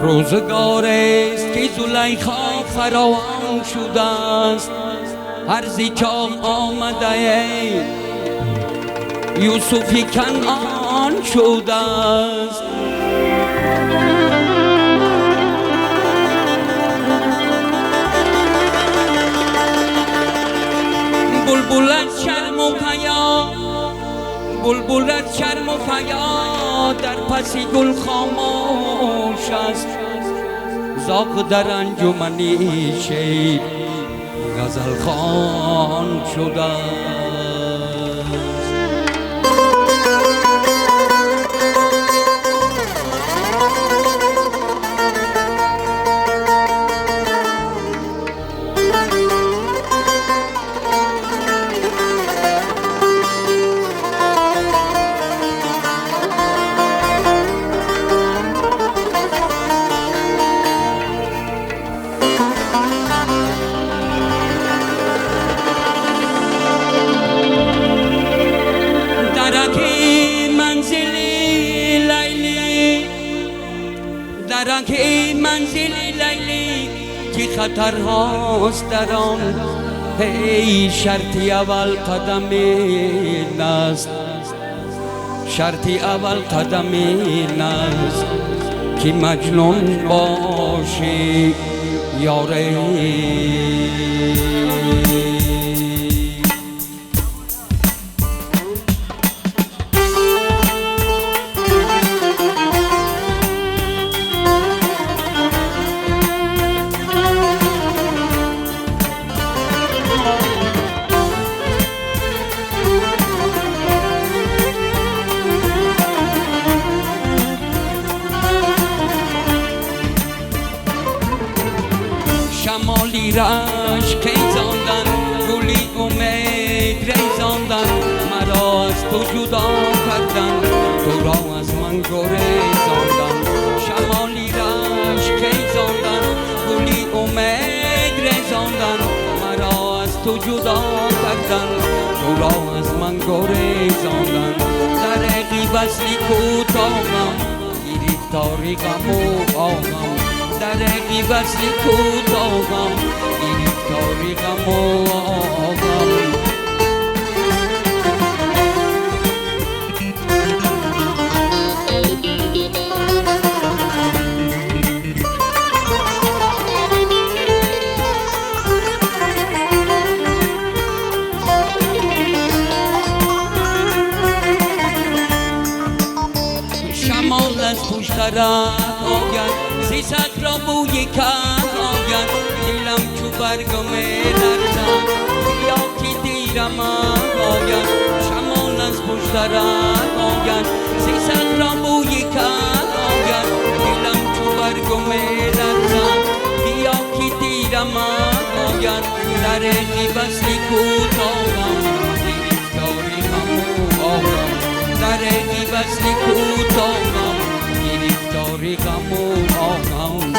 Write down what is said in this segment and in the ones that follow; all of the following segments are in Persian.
روزگاریست که زلیخا فراوان شده است، هر زیچاق آمده یوسفی کنعان شده است. بلبل از شرم و حیا، بلبل از شرم و حیا در پس گل خاموش است. ذوق در انجمنی شیب غزل خوان شده است. درک منزل لیلی که خطرهاست در آن، هی شرطی اول قدم این است، شرطی اول قدم این است که مجنون باشی یاره. شمالی رشک ریزاندن، گلی امید ریزاندن، مرا از تو جدا کردن، تو را از من گریزاندن. شمالی رشک ریزاندن، گلی امید ریزاندن، مرا از تو جدا کردن، تو را از من گریزاندن. در وصلی کوتاهم گرفتاری غم و آهم، در وصلی کوتاهم گرفتاری غم و آهم. شمال از پشت طرف آید، سیصد را بوی کن آید، دلم چو برگم لرزد، بیا که دیرم آید. شمال از پشت طرف آید، سیصد را بوی کن آید، دلم چو برگم لرزد، بیا که دیرم آید. در وصلی کوتاهم گرفتاری غم و آهم، در وصلی کوتاهم گرفتاری غم و آهم.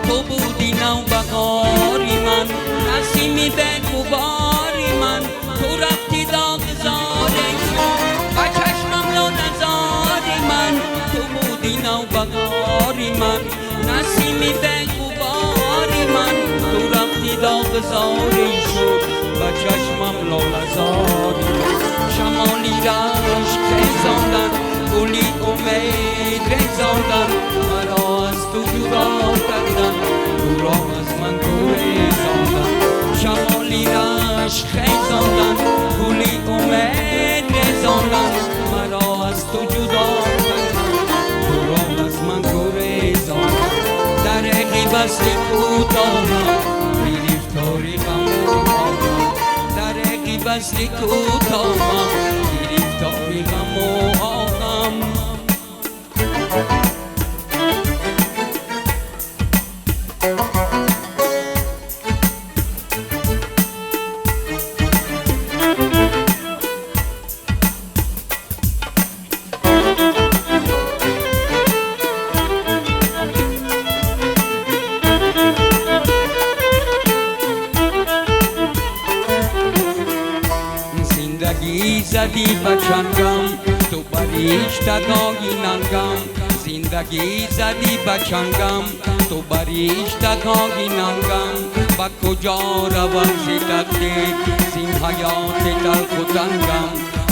تو بودی نوبهاری من، نسیمی بگوباری من، تو رفتی داغزاری شد و چشمم لو نزاری من. تو بودی نوبهاری من، نسیمی بگوباری من، تو رفتی داغزاری شد و چشمم لو نزاری من. شمالی رشک ریزاندن، گلی امید ریزاندن، مرا از تو جدا کردن، تو را از من گریزاندن. شمالی رشک ریزاندن، گلی امید ریزاندن، مرا از تو جدا کردن، تو را از من گریزاندن. در وصلی کوتاهم گرفتاری غم و آهم، در وصلی کوتاهم گرفتاری غم و آهم. چنگم تو بریشتگاهی ننگم زندگی زدی بچنگم تو بریشتگاهی ننگم با کجا روم زی تقدیر زین حیات تلخ و تنگم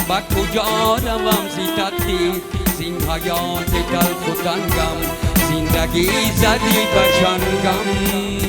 با کجا روم زی تقدیر زین حیات تلخ و تنگم زندگی زدی بچنگم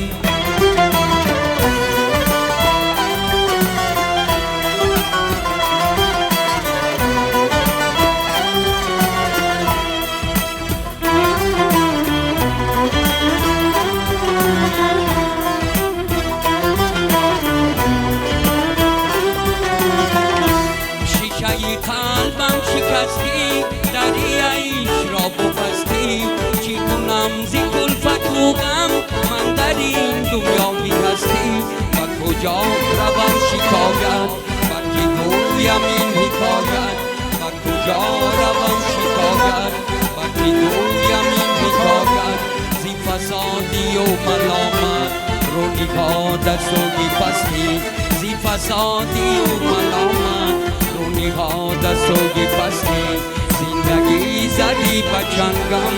قلبم شکستی دریایش را ببستی چی کنم زی کلفت و غم من در این دنیایی هستی و کجا روم شکایت و کی گویم این حکایت و کجا روم شکایت و کی گویم این حکایت زی فسادی و ملامت رونی ها در سوی پستی زی فسادی و ملامت رونی ها در سوی پستی زندگی زدی بچنگم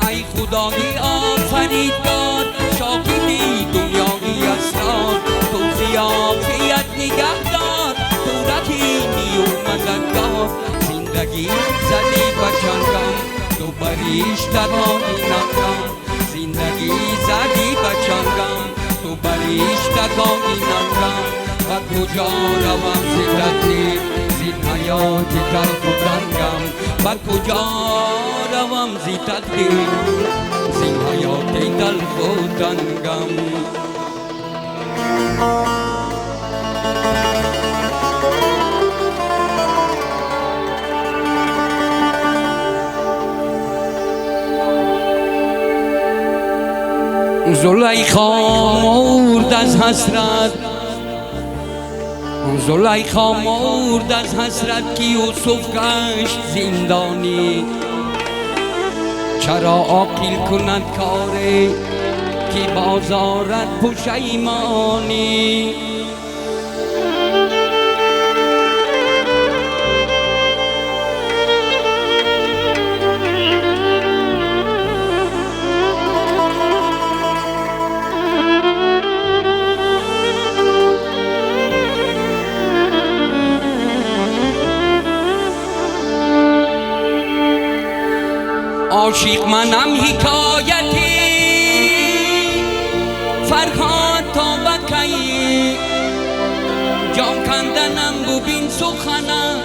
ای خدای آفریدگار شاهدی دنیایی اسرار تو ضیافیت نگهدار تو رحیمی و مددگار زندگی زدی بچنگم تو بریشتگاهی ننگم زندگی زدی بچنگم تو بریشتگاهی ننگم و کجا روم زی تقدیر زین حیات تلخ و تنگم و کجا روم زی تقدیر زین حیات تلخ و تنگم زلیخا مرد از حسرت زلیخا مرد از حسرت که یوسف گشت زندانی چرا عاقل کند کاری که بازارت پشیمانی عاشق منم حکایتی فرهاد تا بکی جان کندنم ببین سخنم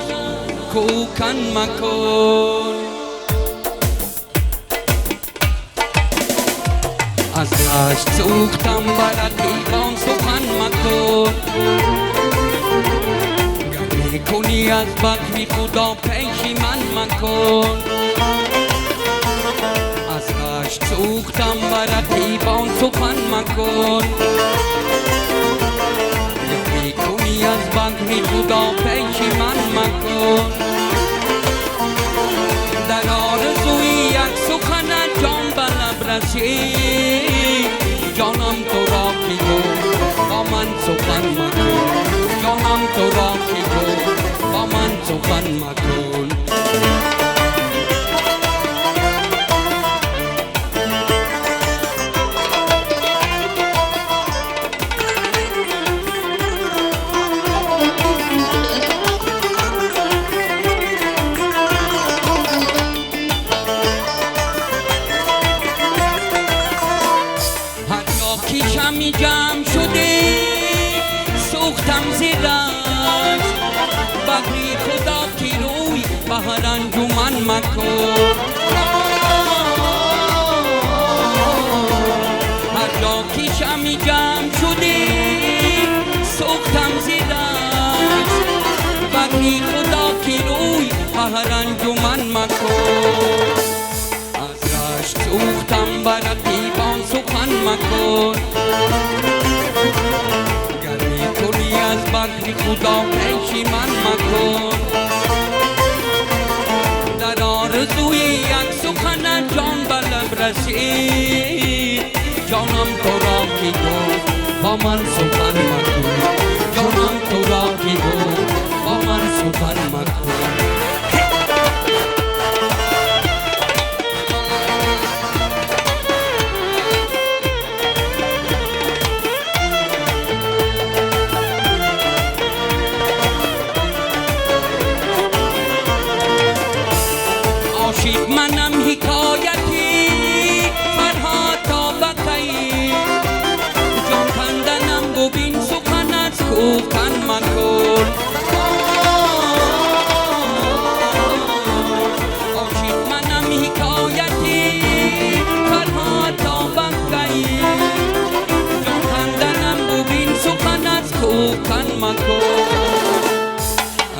کوکن مکن از عشق سوختم برات ایوان سخن مکن گر میکنی از بخت خدا پشیمان مکن از عشق سوختم برات ایوان سخن مکن گر میکنی از بخت خدا پشیمان مکن در آرزوی یک سخن جان به لب رسید جانم تو را کی گفت با من سخن مکن جانم تو را کی گفت با من سخن مکن کیشمی جمع شده سوختم زیرش بغری خدا کی روی بهر انجمن مکن هر جا کیشمی جمع شده سوختم زیرش بغری خدا کی روی بهر انجمن مکن از رشت سوختم برات ایوان سخن مکن گر میکنی از بغض خدا پشیمان مکن در آرزوی یک سخن جان به لب رسید جانم تو را کی گفت با من سخن مکن جانم تو را کی گفت با من سخن مکن عاشق منم حکایتی فرهاد تا بقیی جان کندنم ببین سخن از کوفتن مکن عاشق منم حکایتی فرهاد تا بقیی جان کندنم ببین سخن از کوفتن مکن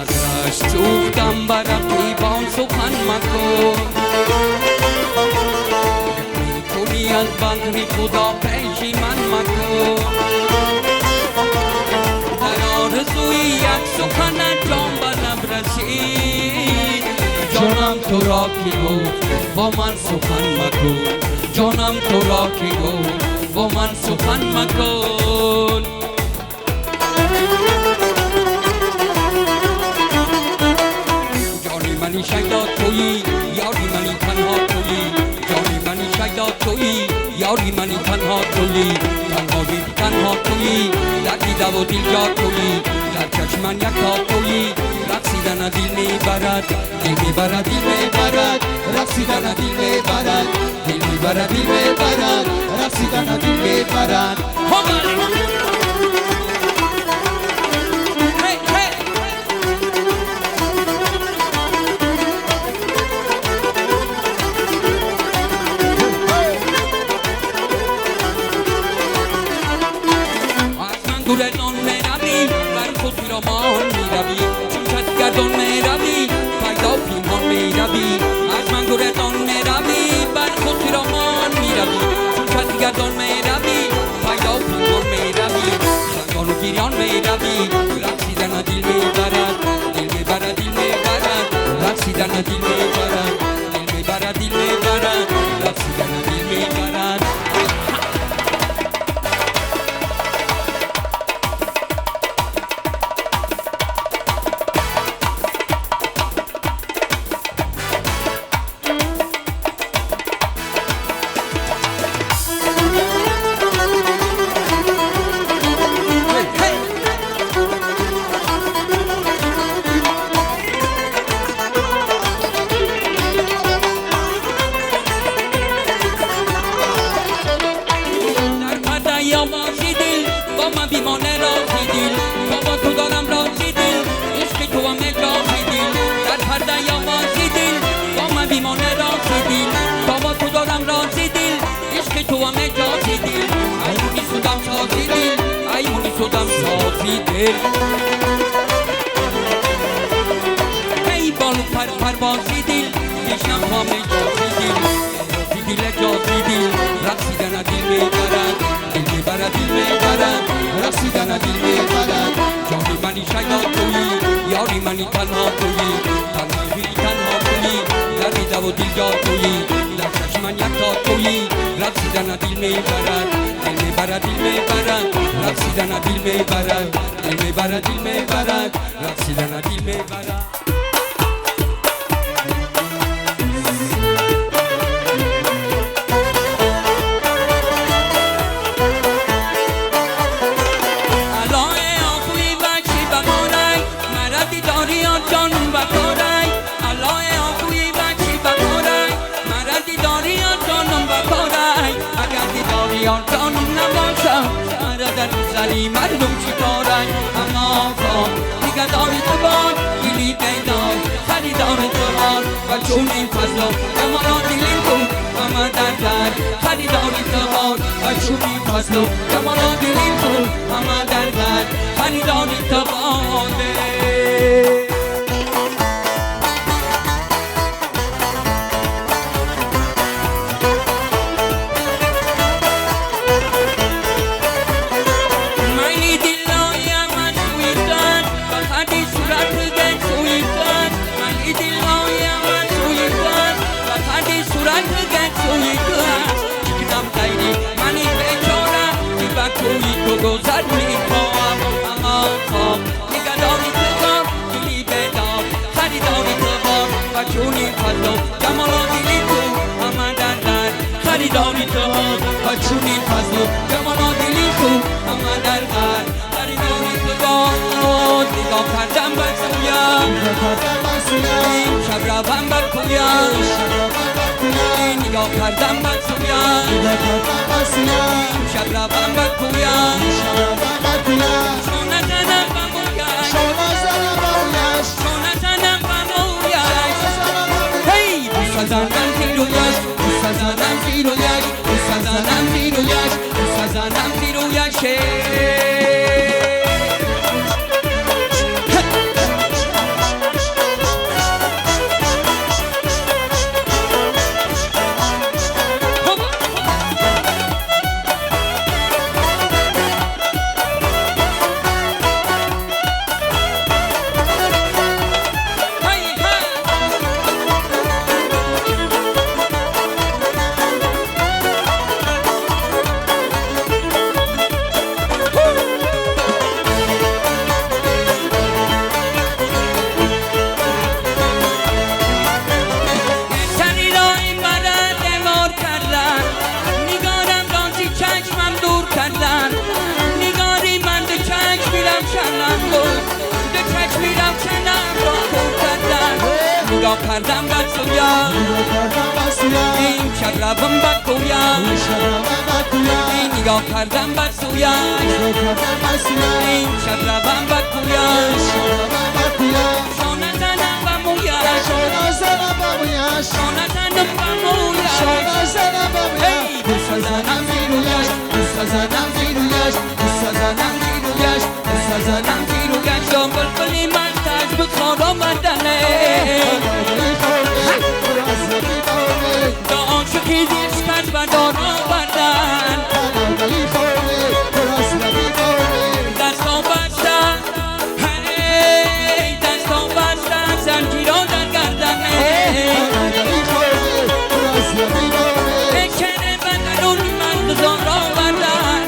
از رشت سوختم بر رقیبان سخن مکن میکنی از بحر خدا پشیمان مکن در آرزوی یک سخن جان به لب رسید جانم تو را کی گفت با من سخن مکن جانم تو را کی گفت با من سخن مکن منی شیدا تویی یاری منی تنها تویی جانی منی شیدا تویی یاری منی تنها تویی تنها تویی در دیده و دل جا تویی در چشمن یکتا تویی رقصیدن دل میبرد دل میبرد دل میبرد رقصیدن دل میبرد دل میبرد دل میبرد رقصیدن دل میبرد گردان میروی بر خود پیرامان میروی چون کس گردان میروی پیدا پیمان میروی از من گردان میروی بر خود پیرامان میروی چون کس گردان میروی پیدا پیمان میروی زنگان و گریان میروی رقصیدن دل میبرد دل میبرد دل میبرد رقصیدن دل میبرد دل میبرد دل میبرد رقصیدن دل میبرد بیمانه رازی دل بابا تو دارم رازی دل عشق تو هم اجازی دل در پرده آوازی دل با من بیمانه رازی دل بابا تو دارم رازی دل عشق تو هم اجازی دل ایمونی سودم سازی دل ایمونی سودم سازی دل ای بالو پروازی دل دیشنم پام اجازی دل رازی دل اجازی دل رقصیدن دل میبرد دل میبرد دل میبرد رقصیدن دل میبرد جانی منی شیدا تویی یاری منی تنها تویی تنها تویی در دیده و دل جا تویی در چشمن یکتا تویی رقصیدن دل میبرد دل میبرد دل میبرد رقصیدن دل میبرد دل میبرد دل میبرد رقصیدن دل میبرد جانم نباشم مرا در زلی مردم چی کارن اما کن دیگه داری تو بار دلی بیدار خریدار تو بار و چون این فضلا کمالا دلیم کن اما در در خریداری تو بار و چون این فضلا کمالا دلیم کن اما در در خریداری تو باره فضل و جمال و دیلی تو آمدن در خریداری تو با چنین فضل و جمال و دیلی تو آمدن در خریداری تو باد نگاه کردم بر سویم این شب روم بر کویم نگاه کردم بر سویم این شب روم بر کویم شونه زنم و مویش شونه زنم و مویش هی دوست زنم زیرویش دوست زنم زیرویش دوست زنم زیرویش دوست زنم زیرویش نگاه کردم بر سویم این شب روم بر کویم نگاه کردم بر سویم این شب روم بر کویم شانه زنم و مویش شانه زنم و مویش ای دوست زنم زیرویش دوست زنم زیرویش دوست زنم زیرویش دوست زنم زیرویش یا بلبلی من تاج بخواد آمدنه عاشقی دیش کج و دار آوردن دستان بستن دستان بستن زنجیران در گردن کنه بدرون من بزار آوردن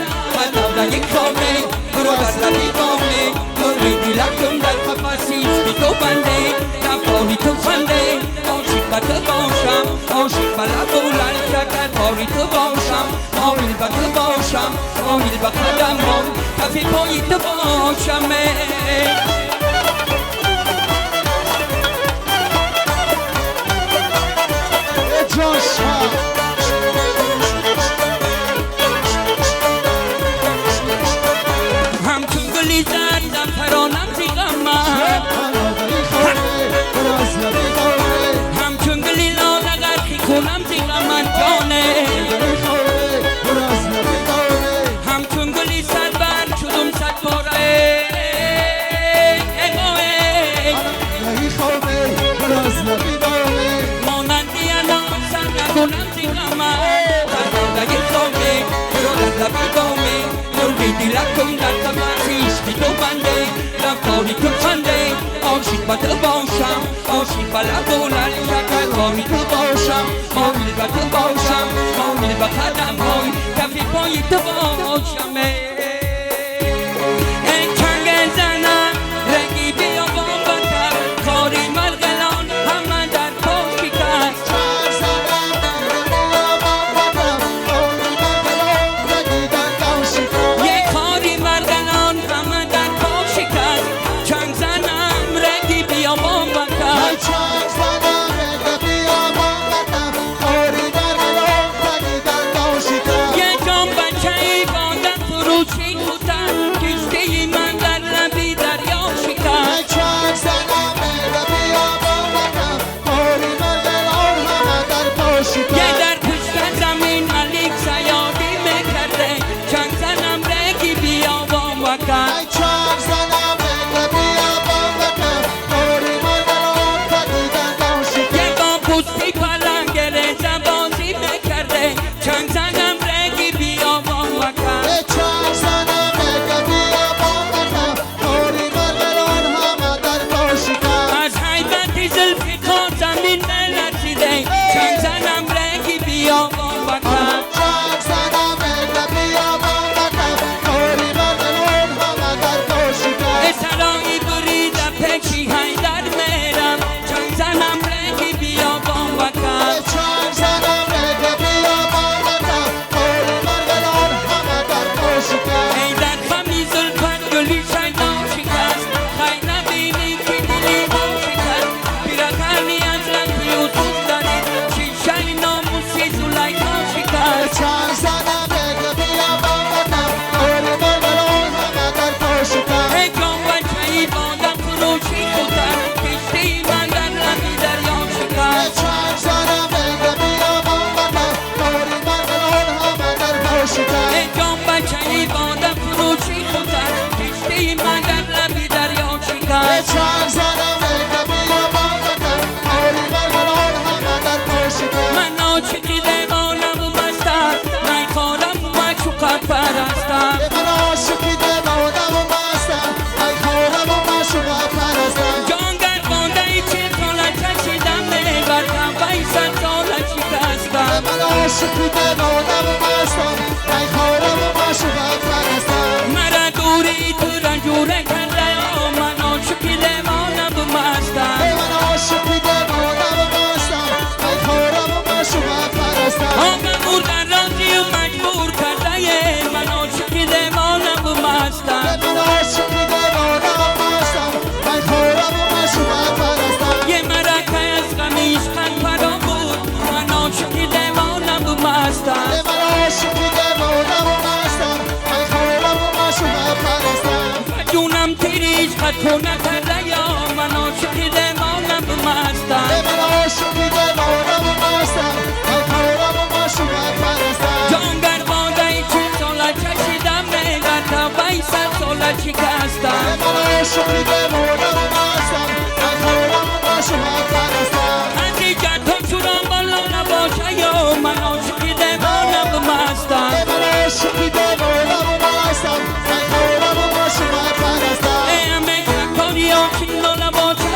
بدن یک خامه برو در لبی دامه نوری دیلکم در قفصیش بی تو بنده نفاری تو خنده عاشق با تو باشم عاشق بلد و لل شکر باری تو باشم مایل با تو باشم مایل با قدم ها کفی پایی تو باشم همچون گلی زردم ترانم زیغم من همچون گلی لاله غرقی کنم زیغم من جانه همچون گلی سر بر شدم صد باره مانندی الان سر نکنم زیغم من ترانه خامه برو در لبی دامه نوری دیلکم در قفصیش بی تو بنده رفتاری تو خنده عاشق با تو باشم عاشق بلد و لل شکر باری تو باشم مایل با تو باشم مایل با قدم های کفی پای تو باشم کنگ زنم رنگی بیا بامبتر کاری مرغلان همه در پا شکست یک کاری مرغلان همه در پا شکست چنگ زنم رنگی بیا بامبتر یک جام بچه ای بادم فروشی کتر کشتی من در لبی دریا شکست یک در پشت زمین ملیک سیادی میکرده چنگ زنم رگی بیا بامبتر پوستی پلنگ رزه بازی میکرده چنگ زنم رگی بیا بامبتر از حیبتی زلفی کار زمین بلرزیده چنگ زنم رگی بیا بامبتر سرایی بریده پکشی های در میرم چنگ زنم رگی بیا بامبتر پرستم من عاشقی دیوانم و مستم ای خارم و معشوقت پرستم جان گردانده ای چه ساله چشیدم نگردم وی صد ساله شکستم من عاشقی دیوانم و مستم ای خارم و معشوقت پرستم مرا دوری تو رنجوره کرده من عاشقی دیوانم و مستم من عاشقی دیوانم و مستم ای خارم و معشوقت پرستم مأمور در راضی و مجبور کرده من عاشقی دیوانم و مستم من عاشقی دیوانم و مستم ای خارم و معشوقت پرستم یه مرا که از غمیش قلب فرا بود من عاشقی دیوانم و مستم من عاشقی دیوانم و مستم ای خارم و معشوقت پرستم جونم تیریش خط کنه کرده یا من عاشقی دیوانم و مستم من عاشقی دیوانم و مستم ای خارم و معشوقت پرستم جان گرمانده ای چه ساله چشیدم نگرده وی صد ساله شکستم من عاشقی دیوانم و مستم ای خارم و معشوقت پرستم حقیقت هم شورم بالا نباشه یا من عاشقی دیوانم و مستم من عاشقی دیوانم و مستم ای خارم و معشوقت پرستم همه کاری ها چیلا نباشه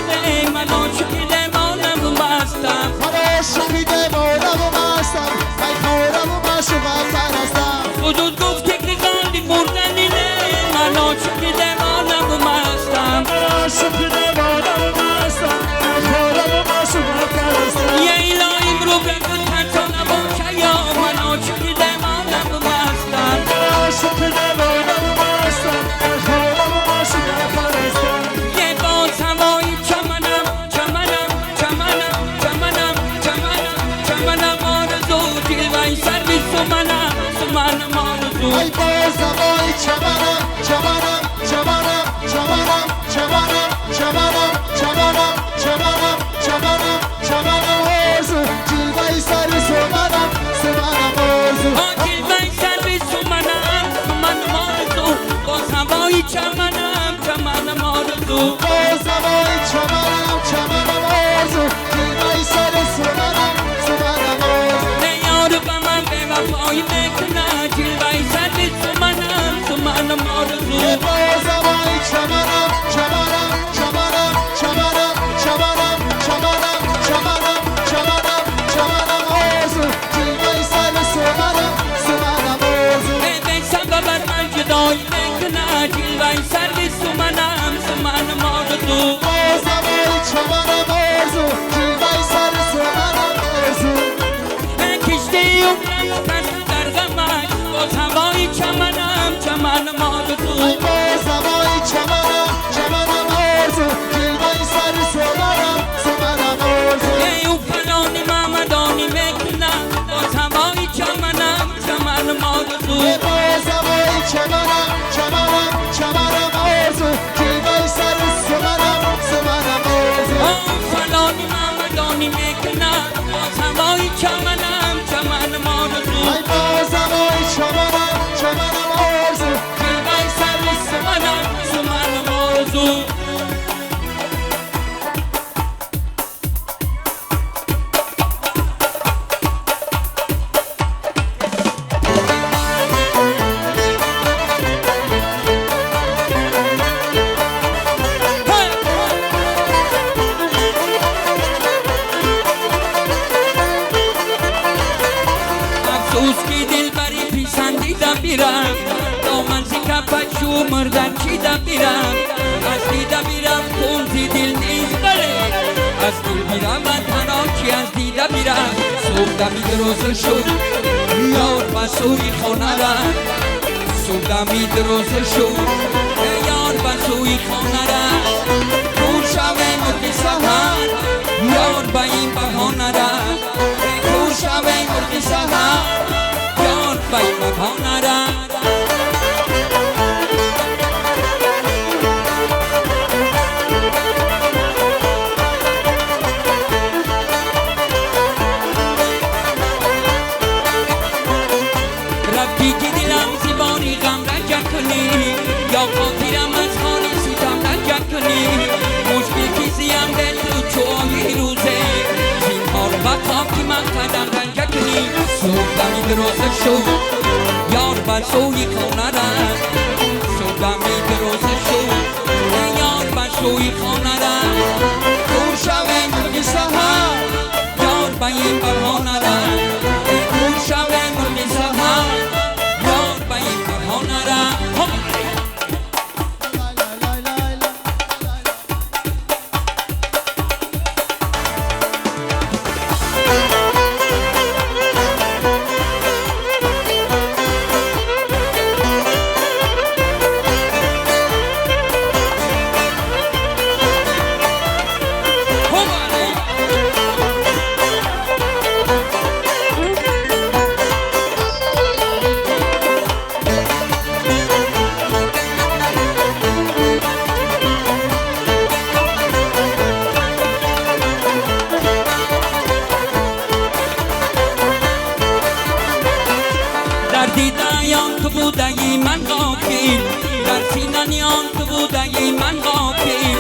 من عاشقی دیوانم و مستم من عاشقی دیوانم و مستم ای خارم و معشوقت پرستم وجود گفته که گاندی بردنی نه من عاشقی دیوانم و مستم من عاشقی دیوانم و مستم ای خارم و معشوقت پرستم یه الهی رو بگو تنسا نباشه یا من عاشقی دیوانم و مستم من عاشقی دیوانم و مستم ای خارم و معشوقت پرستم یه باز هوایی چمنم چمنم چمنم چمنم چمنم چمنم آرزو جلوهی سروی سمنم سمنم آرزو ای باز هوای چمنم چمنم چمنم چمنم چمنم چمنم چمنم چمنم چمنم چمنم آرزو جلوهی سر سمنم سمنم آرزو جلوهی سروی سمنم سمنم آرزو باز هوایی چمنم چمنم آرزو باز هوای چمنم چمنم آرزو جلوهی سر سمنم سمنم آرزو نه یار به من به وفایی نکنه جلوهی سروی سمنم سمنم آرزو باز هوای چمنم چمنم چمنم چمنم چمنم چمنم چمنم چمنم چمنم آرزو جلوهی سر سمنم سمنم آرزو به سبب من جدایی نکنه جلوهی سروی سمنم سمنم آرزو باز هوای چمنم آرزو جلوهی سر سمنم آرزو کشتی عمرم شکست در غمش باز هوای چمنم چمنم آرزو باز هوای چمنم چمنم آرزو جلوهی سر سمنم سمنم آرزو او فلانی محمدانی میکنه باز هوای چمنم چمنم آرزو باز هوای چمنم چمنم چمنم آرزو جلوهی سر سمنم سمنم آرزو او فلانی محمدانی میکنه باز هوای چمنم چمنم آرزو باز هوای چمنم چمنم آرزو جلوهی سروی سمنم سمنم آرزو افسوس که دل بری پیسندیدم بیرم دامن زی کپک شو مردن چیدم بیرم از دیدم بیرم خون زی دل نیست بره از دل بیرم و تنها چی از دیدم بیرم صبح دمید روز شد یار بسوی خانه رم صبح دمید روز شد یار بسوی خانه رم دور شوه مرد سهر یار با این بهانه رم دور شوه مرد سهر یار با این بهانه رم رفتی که دلم زیبانی غم رنجه کنی یا خاطرم از خانه سیتم رنجه کنی مشکل کیزیم دل تو چوانی روزه زینهار سوی خانه رفت صبح دروازه شد یار بر سوی خانه رفت دور شوه مرغ سحر یار به این بهانه رفت دور شوه مرغ سحر یار به این بهانه رفت تو بودگی من غافل در سینانیان تو بودگی من غافل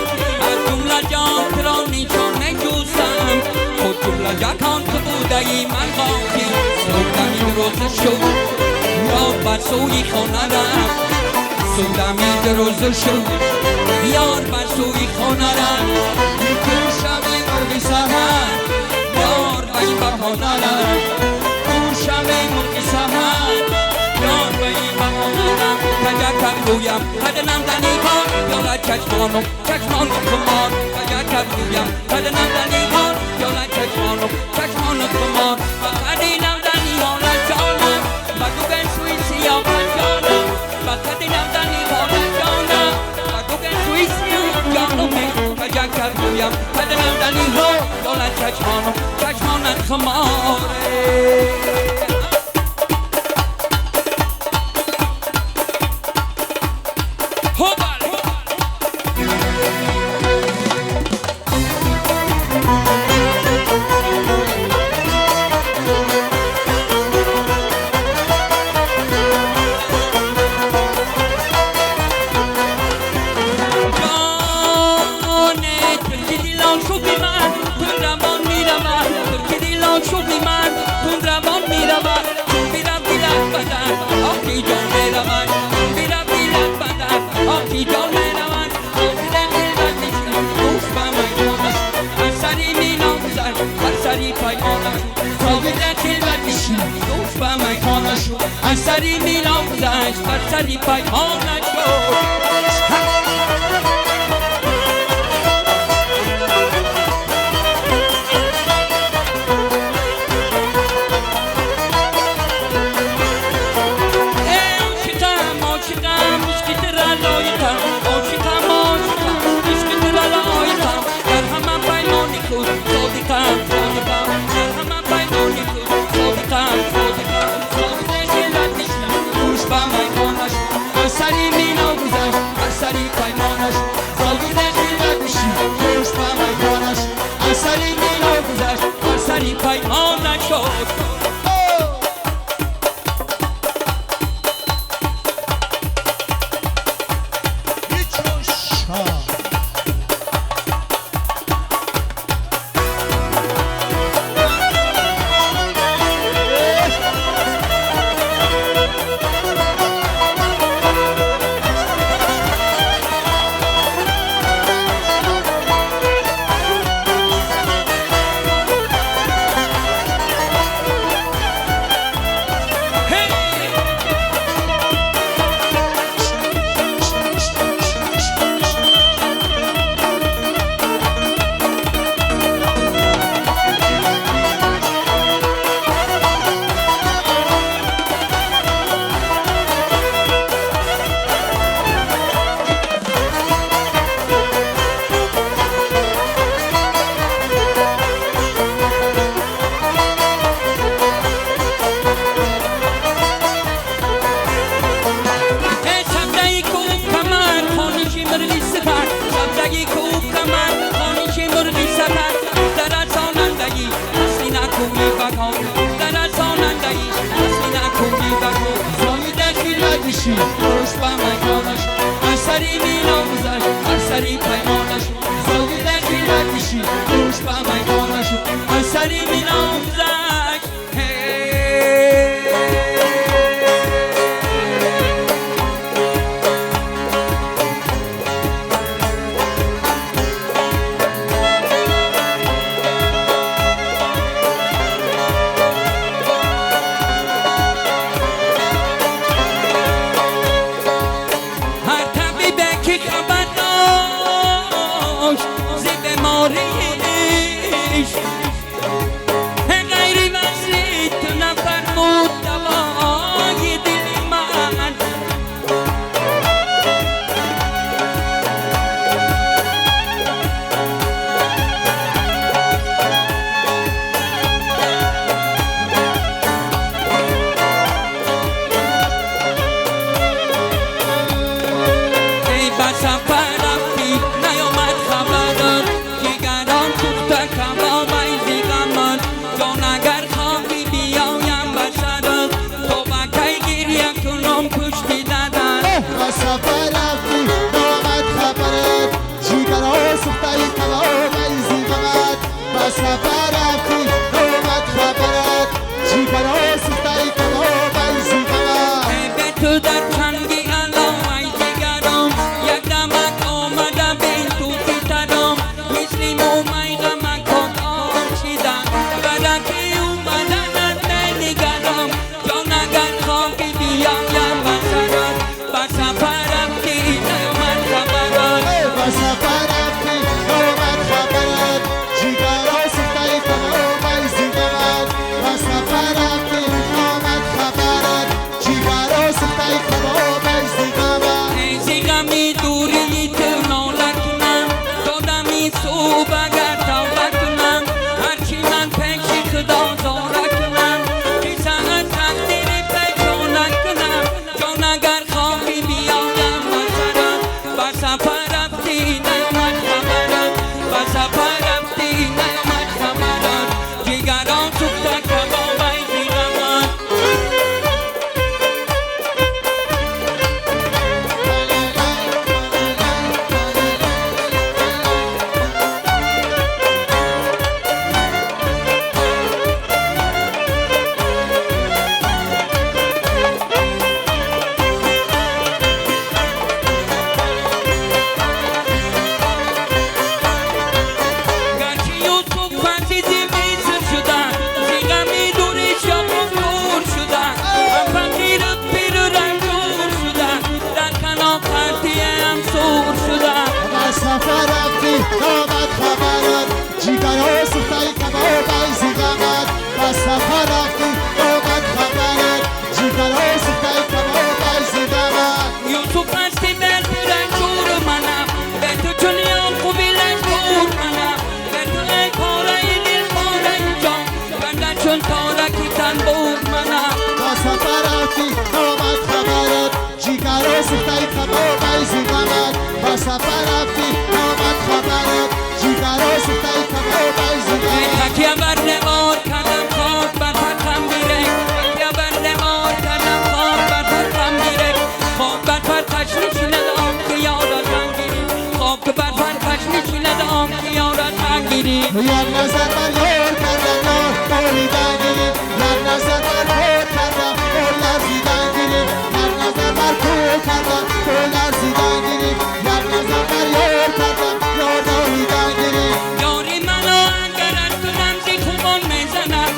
از جمله جان ترا نیچانه جوستم خود جمله جکان تو بودگی من غافل صبحدمی روزه شد یار بر سوی خانه رفت صبحدمی روزه شد یار بر سوی خانه رفت دور شوه مرغ سحر یار به این بهانه رفت دور شوه مرغ سحر یار به این بهانه رفت کجا رویم قدنم دنی کار یالا چشمانم خمار کجا رویم قدنم دنی کار یالا چشمانم خمار قدینم دنی حالا جانم بگو گن سوی سیاه جانم قدینم دنی حالا جانم بگو گن سوی سیاه جانم کجا رویم قدنم دنی حالا یالا چشمانم خمار از سری میلان گذشت بر سری پیمانش شد پیمان شد روش با مکانش از سری میلان گذشت از سری پیمانش زاوی در خیلت میشی روش با مکانش از سری میلان گذشت سفر رفتی نومد خبرت جیگرا سوختای کباب ایزی غمت به تو در چنگی علام ای جگرام یک دمک آمده بین تو تیترام مثل مومی غمک کن آرشیدن برکی اومدن از نگرام جان اگر خوابی بیایم بسرات با سفر رفتی نومد خبرات با سفر رفتی نومد خبرت جیگرا سوختای کباب ایزی غمت با سفر رفتی نومد خبرت جیگرا سوختای کباب ایزی غمت ایزی غمی دوری تو ناله کنم دادمی صبح اگر توبه کنم هرچی من پیش خدا زاره کنم کیسه از تقدیر پیشانه کنم جان اگر خوابی بیایم بسرات با سفر رفتی نمد خبرات با سفر رفتی نمد خبرات جگران سوخته کباب ایزی غمت گرچه یوسف عزیزی بیسر شدن زیغمی دورش یا مفتور شدن هم فقیر پیر و رنجور شدن در کنار خطیه هم سور شدن با سفر رفتی نومد خبرت جیگرا سوختای کباب ایزی غمت با سفر رفتی نومد خبرت جیگرا سوختای کباب ایزی غمت یوسف هستی به تو رنجور منم به تو چونیم خوبی لشکور منم به تو ای پاره دل پاره جان بنده چون تارکی تنبور منم با سفر رفتی نومد خبرت جیگرا سوختای کباب ایزی غمت با سفر رفتی نومد خبرت جیگرا سوختای کباب ایزی غمت تکیه بر نمار کردم خاک بر پرتم میره تکیه بر نمار کردم خاک بر پرتم میره خاک بر پرتش نشیند آم که یادت رنگیری خاک بر پرتش نشیند آم که یادت رنگیری یک نظر بر یار کردم یار باریدن گیریم یک نظر بر کور کردم کور لرزیدن گیریم یک نظر بر کور کردم کور لرزیدن گیریم یک نظر بر یار کردم یار باریدن گیریم یاری منو اگر از تو رمزی خوبان میزنم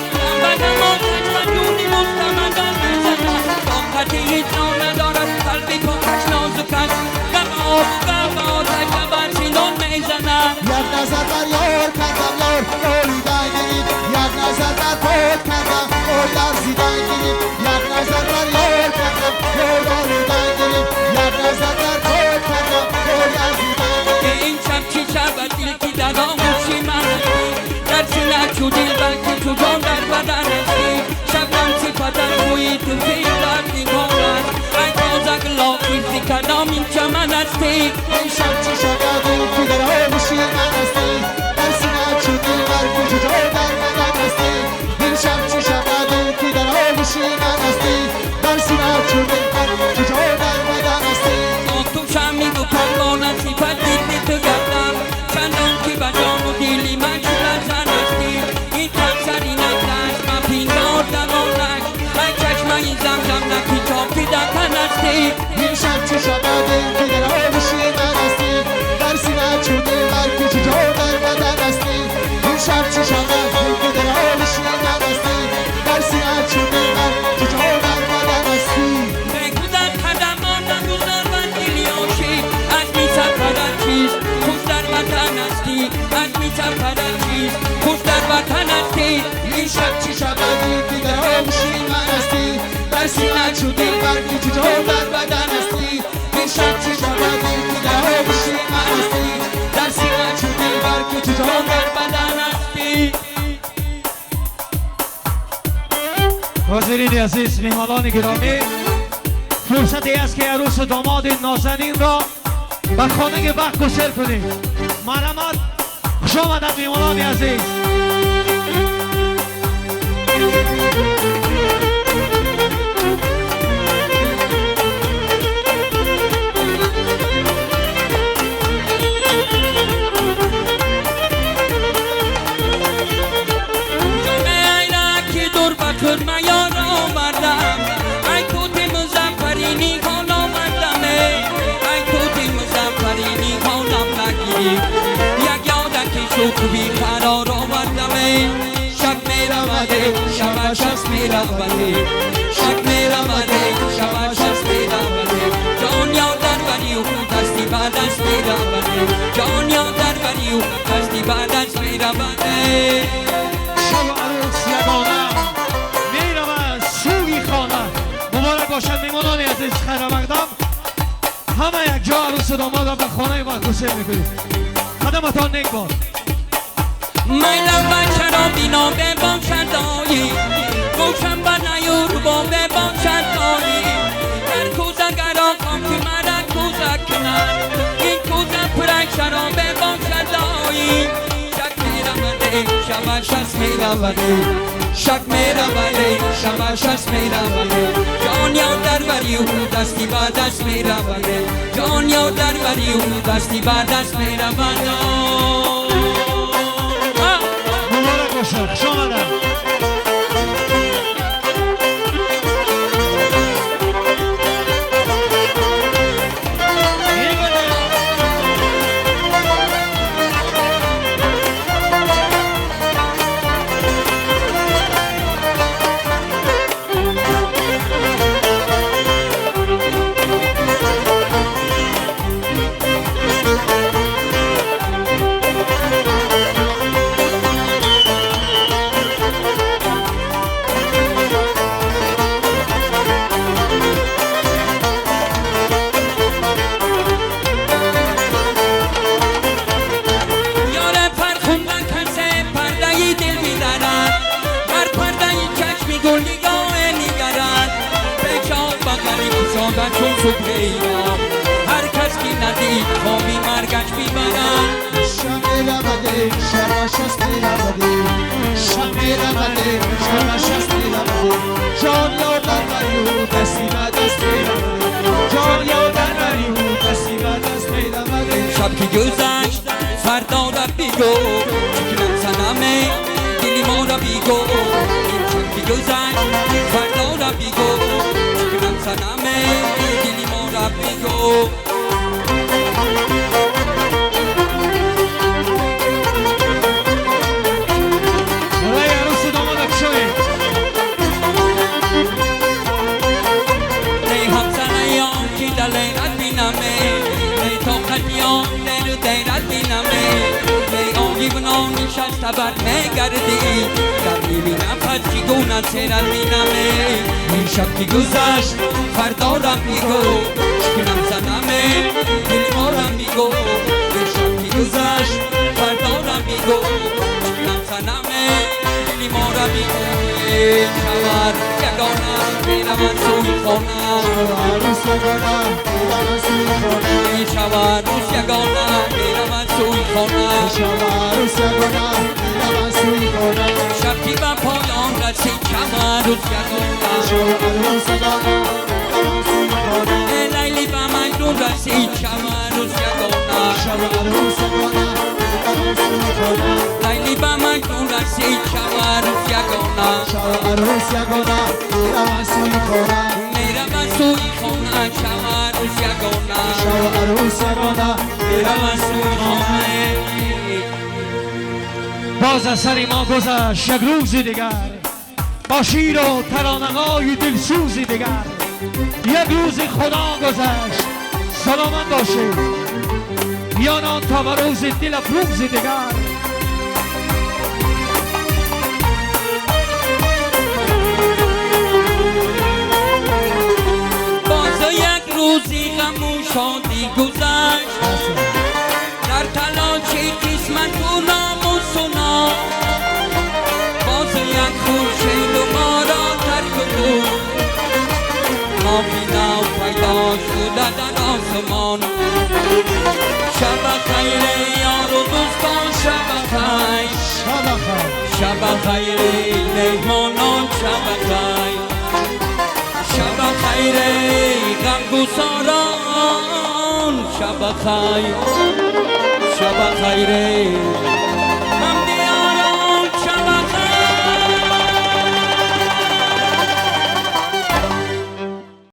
بدم آتش و جونی مستمدان میزنم طاقتی هیچ نام ندارد قلبی پاکش نازک است غم آتش و بر سینان میزنم یک نظر بر یار کردم یار باریدن گیریم یک نظر بر کور کردم کور لرزیدن گیریم یک نظر بر یار کردم یار باریدن گیریم یک نظر بر کور کردم کور لرزیدن گیریم که این شب چی شود دل که در آموشی من هستی در سینه چو دل بلکه چو جان در بدن هستی شبنم صفتت روی تو فیلت نگارد ای تازه گلافیزی کدام این چمن هستی این شب چی شود دل که در آغوشی من هستی در سینه چو دل بلکه چو جان در بدن هستی این شب چی شود دل که در آغوشی من هستی در سینه چو دل بلکه چو جان در بدن هستی تو شمی و پروانه صفت دیدی تو گردم چندان که به جان و دلی من شدن زن هستی این تن سری نکرد من پیندار دوانک ای چشمه این زمزم نکی چاپی دکن هستی این شب چی شود دل که در آغوشی من هستی در سینه چو دل بلکه چو جان در بدن هستی این شب چی شود دل که در آغوشی من هستی در سینه چو دل بلکه چو جان در بدن هستی بگو در قدمانم روزار و دلی آشی از می سفرت چیست خوش در وطن هستی از می سفرت چیست خوش در وطن هستی این شب چی شود دل که در آغوشی من هستی در سینه چو دل بلکه چو جان در بدن هستی این شب چی شود دل که در آغوشی من هستی در سینه چو دل بلکه چو جان در بدن هستی حاضرین عزیز میهمانان گرامی، فرصتی است که عروس و داماد نازنین را به خانه بخت گسل کنیم. مرحمت، خوش آمدید میهمانان عزیز. شکر میار آوردم ای توت مزفرینی حال آوردم ای توت مزفرینی حالم نگیری یک یادک شکر بی قرار آوردم شب میرمده شبش از میرمده شب میرمده شبش از میرمده جان یاد در بری و دستی بعد از میرمده جان یاد در بری و دستی بعد از میرمده شب عروس یگانه میرود سوی خانه مبارک باشد میمانان عزیز خیر مقدم همه یک جا عروس و داماد به خانه ما گسیل میکنید قدمتان نیک باد میلم و شرابی نامه باشد دایی گوشم بر نیور بامه باشد دایی در کوزه گرا خام که مرد کوزه کنن این کوزه پرک شرابه باشد دایی شک میرمده شبش از میرمده شک میرمده شبش از میرمده جان یاد در بری او دستی بعد از میرمده جان یاد در بری او دستی بعد از میرمده مبارک باشد خوش آمدن چون صبح ایران هر کس که ندید خوابی مرگش میبرن شب میرمده شبش از میرمده شب میرمده شبش از میرمده جان یاد در بری و دستی بعد از میرمده جان یاد در بری و دستی بعد از میرمده شب که گذشت فردا را بیگو چکنم سنمه دلی ما را بیگو این شب که گذشت فردا را بیگو چکنم سنمه دلی ما را بیگو برای عروس و داماد اکشوی ای همسنه یام که دلیرت بینمه ای طاقت یام دل دیرت بینمه ای آنگی بنام نشست بر میگردی در میبینم پس چگونه سرت بینمه این شب که گذشت فردا را میگو چکنم زنمه دل ما را میگو این شب که گذشت فردا را میگو چکنم زنمه دل ما را میگو شور یگانه میرم سوی خانه عروس یگانه میرم سوی خانه شور روز یگانه میرم سوی خانه شب عروس یگانه میرم سوی خانه شب که به پایان رسید شب روز یگانه شب عروس یگانه میرم سوی خانه لیلی به مجنون رسید شب روز یگانه شب عروس یگانه میرم سوی خانه لیلی به مجنون رسید شب روز یگانه شب عروس یگانه میرم سوی خانه میرم سوی خانه شب روز یگانه شب عروس یگانه میرم سوی خانه باز از سر ما گذشت یک روزی دیگر با شیر و ترانه‌های دلسوزی دیگر یک روز خدا گذشت سلامت باشید یانان تا به روز دل افروزی دیگر باز یک روزی غم و شادی گذشت در تلاش قسمت و نام و سنا باز یک خورشید و ما را ترک بود ماهی نو پیدا شده در آسمان شب خیر یار و دوستان شب خیر شب خیر شب خیر مهمانان شب خیر شب خیر غمگساران شب خیر شب خیر